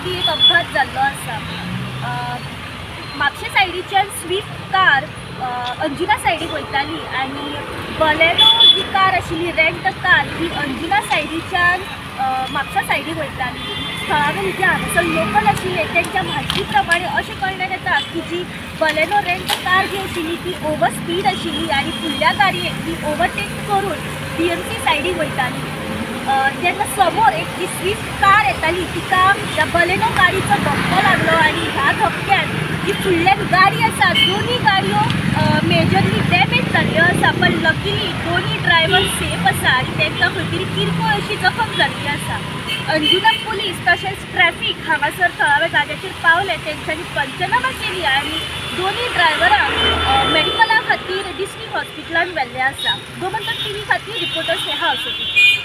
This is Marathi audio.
मदीं एक अपघात जाल्लो आसा। म्हापशे सायडीच्यान स्विफ्ट कार अंजुना सायडीक वयताली आनी बलेनो जी कार आशिल्ली रेंट कार ही अंजुना सायडीच्यान म्हापसा सायडीक वयताली। थळावे जे हांगासर लोकल आशिल्ले तेंच्या म्हायती प्रमाणे अशें कळण्यात येता की जी बलेनो रेंट कार जी आशिल्ली ती ओवर स्पीड आशिल्ली आनी फुडल्या गाडयेक ती ओवरटेक करून BMC सायडीक वयताली। जेन्ना समोर एक जी स्विफ्ट कार येताली तिका ह्या बलेनो गाडीचो धक्को लागलो आनी ह्या धक्क्यान जी फुडल्यान गाडी आसा दोनी गाडयो मेजरली डॅमेज जाल्ल्यो आसा, पण लकीली दोनी ड्रायव्हर सेफ आसा आनी तांकां खंय तरी किरकोळ अशी जखम जाल्ली आसा। अंजुना पुलीस तशेंच ट्रॅफिक हांगासर थळाव्या जाग्याचेर पावले, तेंच्यांनी पंचनामा केली आनी दोनी ड्रायव्हरांक मेडिकला खातीर डिस्ट्रिक्ट हॉस्पिटलांत व्हेल्ले आसा। गोमंतक TV खातीर रिपोर्टर स्नेहा असोती।